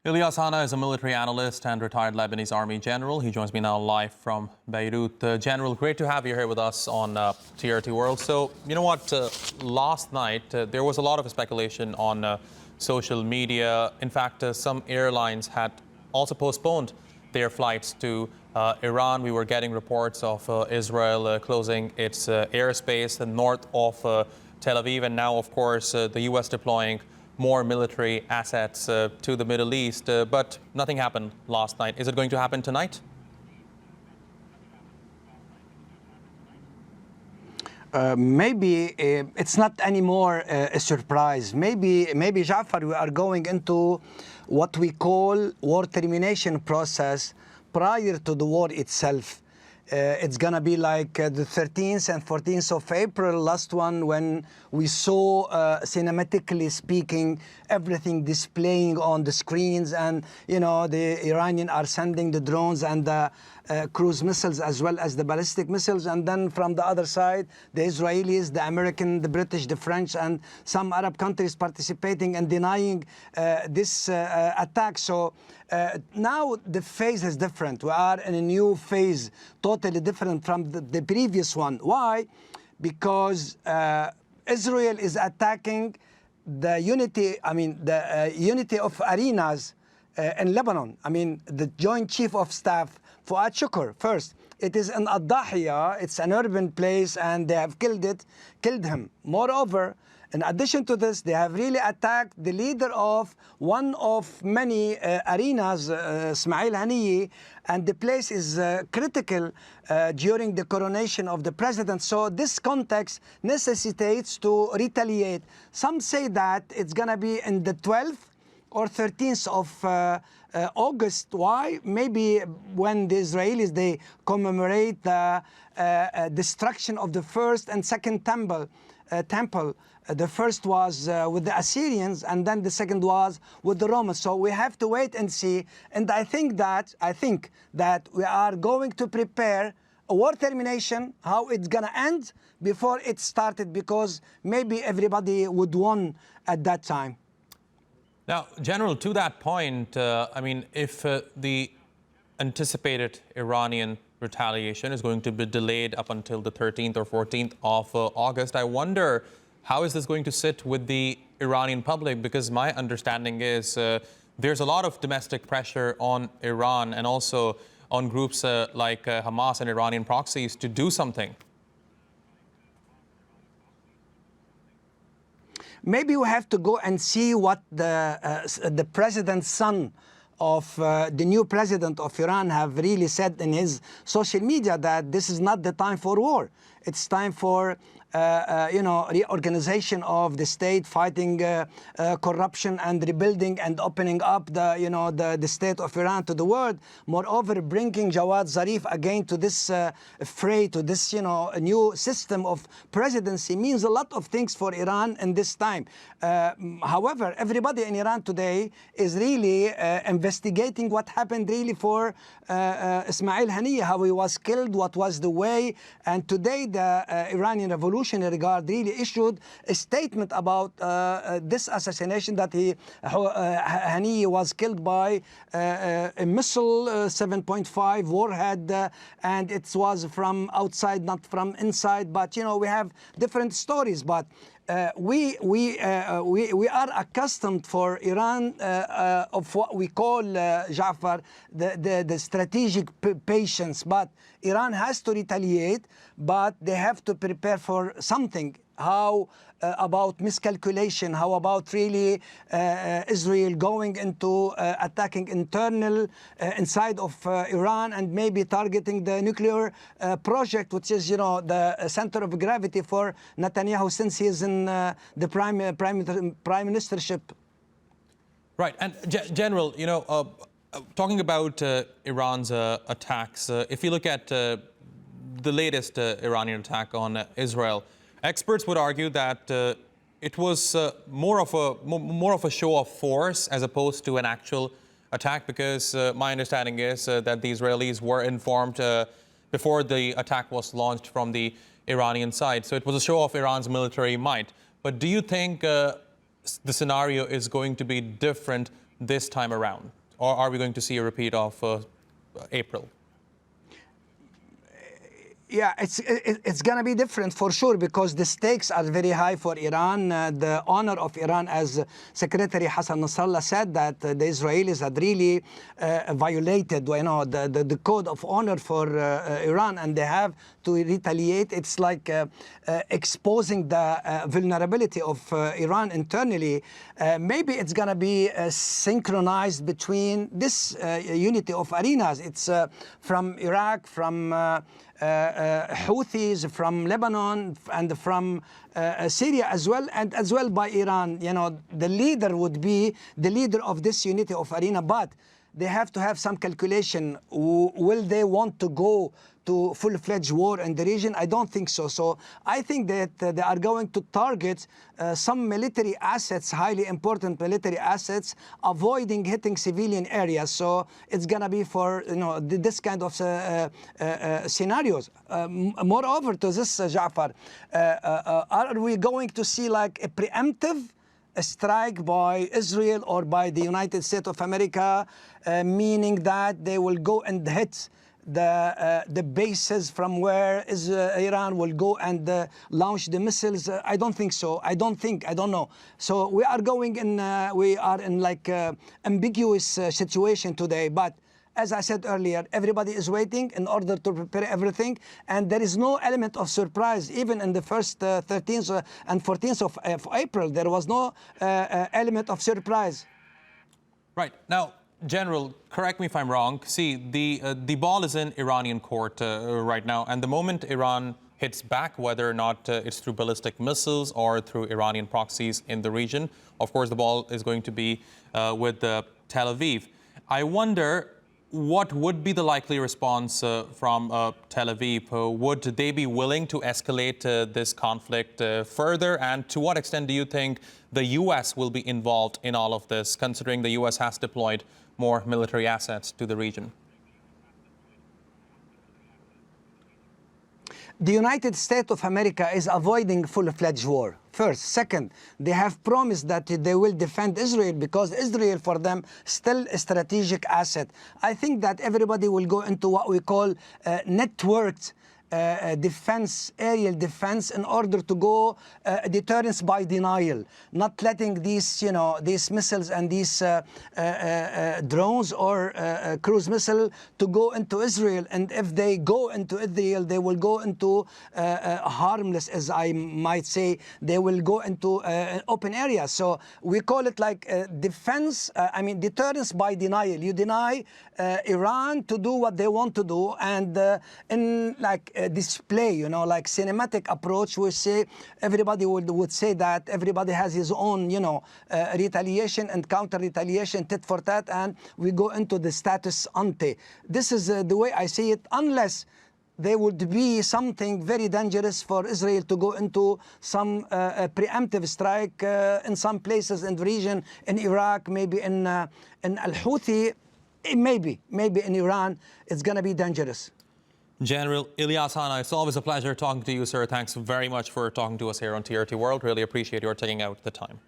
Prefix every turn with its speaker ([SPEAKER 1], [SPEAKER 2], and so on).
[SPEAKER 1] Elias Hanna is a military analyst and retired Lebanese army general. He joins me now live from Beirut. General, great to have you here with us on TRT World. So, you know what, last night there was a lot of speculation on social media. In fact, some airlines had also postponed their flights to Iran. We were getting reports of Israel closing its airspace north of Tel Aviv, and now, of course, the U.S. deploying more military assets to the Middle East, but nothing happened last night. Is it going to happen tonight?
[SPEAKER 2] Maybe it's not anymore a surprise. Maybe Jafar, we are going into what we call war termination process prior to the war itself. It's going to be like the 13th and 14th of April, last one, when we saw, cinematically speaking, everything displaying on the screens. And, you know, the Iranians are sending the drones and the cruise missiles as well as the ballistic missiles. And then from the other side, the Israelis, the American, the British, the French, and some Arab countries participating and denying this attack. So now the phase is different. We are in a new phase, totally different from the previous one. Why? Because Israel is attacking the unity, the unity of arenas in Lebanon. The Joint Chief of Staff, Fuad Shukr, first. It is in Ad-Dahiya, it's an urban place, and they have killed him. Moreover, in addition to this, they have really attacked the leader of one of many arenas, Ismail Haniyeh, and the place is critical during the coronation of the president. So this context necessitates to retaliate. Some say that it's going to be in the 12th or 13th of August. Why? Maybe when the Israelis, they commemorate the destruction of the first and second temple. The first was with the Assyrians, and then the second was with the Romans. So we have to wait and see. And I think that we are going to prepare a war termination, how it's going to end before it started, because maybe everybody would win at that time.
[SPEAKER 1] Now, General, to that point, if the anticipated Iranian retaliation is going to be delayed up until the 13th or 14th of August, I wonder, how is this going to sit with the Iranian public? Because my understanding is there's a lot of domestic pressure on Iran and also on groups like Hamas and Iranian proxies to do something.
[SPEAKER 2] Maybe we have to go and see what the president's son of the new president of Iran have really said in his social media, that this is not the time for war. It's time for reorganization of the state, fighting corruption and rebuilding and opening up the state of Iran to the world. Moreover, bringing Jawad Zarif again to this fray, to this new system of presidency means a lot of things for Iran in this time. However, everybody in Iran today is really investigating what happened really for Ismail Haniyeh, how he was killed, what was the way. And today the Iranian Revolutionary Guard really issued a statement about this assassination, that Haniyeh was killed by a missile 7.5 warhead, and it was from outside, not from inside. But we have different stories. But we are accustomed for Iran of what we call, Jafar, the strategic patience. But Iran has to retaliate, but they have to prepare for something. How about miscalculation? How about really Israel going into attacking internal inside of Iran, and maybe targeting the nuclear project, which is the center of gravity for Netanyahu since he is in the prime ministership.
[SPEAKER 1] Right. And General, talking about Iran's attacks, if you look at the latest Iranian attack on Israel, experts would argue that it was more of a show of force as opposed to an actual attack, because my understanding is that the Israelis were informed before the attack was launched from the Iranian side. So it was a show of Iran's military might. But do you think the scenario is going to be different this time around? Or are we going to see a repeat of April?
[SPEAKER 2] Yeah, it's going to be different for sure, because the stakes are very high for Iran. The honor of Iran, as Secretary Hassan Nasrallah said, that the Israelis had really violated, the code of honor for Iran, and they have to retaliate. It's like exposing the vulnerability of Iran internally. Maybe it's going to be synchronized between this unity of arenas. It's from Iraq, from Houthis, from Lebanon, and from Syria as well, and as well by Iran. The leader would be the leader of this unity of arena, but they have to have some calculation. Will they want to go to full-fledged war in the region? I don't think so. So I think that they are going to target some military assets, highly important military assets, avoiding hitting civilian areas. So it's going to be for this kind of scenarios. Moreover to this, Ja'far, are we going to see like a preemptive strike by Israel or by the United States of America, meaning that they will go and hit the bases from where Iran will go and launch the missiles? I don't think so. I don't know. So we are in like ambiguous situation today. But as I said earlier, everybody is waiting in order to prepare everything, and there is no element of surprise. Even in the first 13th and 14th of April, there was no element of surprise.
[SPEAKER 1] Right. Now, General, correct me if I'm wrong. See, the ball is in Iranian court right now, and the moment Iran hits back, whether or not it's through ballistic missiles or through Iranian proxies in the region, of course, the ball is going to be with Tel Aviv. I wonder, what would be the likely response from Tel Aviv? Would they be willing to escalate this conflict further? And to what extent do you think the U.S. will be involved in all of this, considering the U.S. has deployed more military assets to the region?
[SPEAKER 2] The United States of America is avoiding full-fledged war. First. Second, they have promised that they will defend Israel, because Israel for them still a strategic asset. I think that everybody will go into what we call networked defense, aerial defense, in order to go deterrence by denial, not letting these, these missiles and these drones or cruise missile to go into Israel. And if they go into Israel, they will go into harmless, as I might say. They will go into open areas. So we call it like defense, deterrence by denial. You deny Iran to do what they want to do, and in like display, like cinematic approach, we say everybody would say that everybody has his own, retaliation and counter retaliation, tit for tat, and we go into the status ante. This is the way I see it, unless there would be something very dangerous for Israel to go into some preemptive strike in some places in the region, in Iraq, maybe in Al-Houthi, maybe in Iran. It's going to be dangerous.
[SPEAKER 1] General Elias Hanna, it's always a pleasure talking to you, sir. Thanks very much for talking to us here on TRT World. Really appreciate your taking out the time.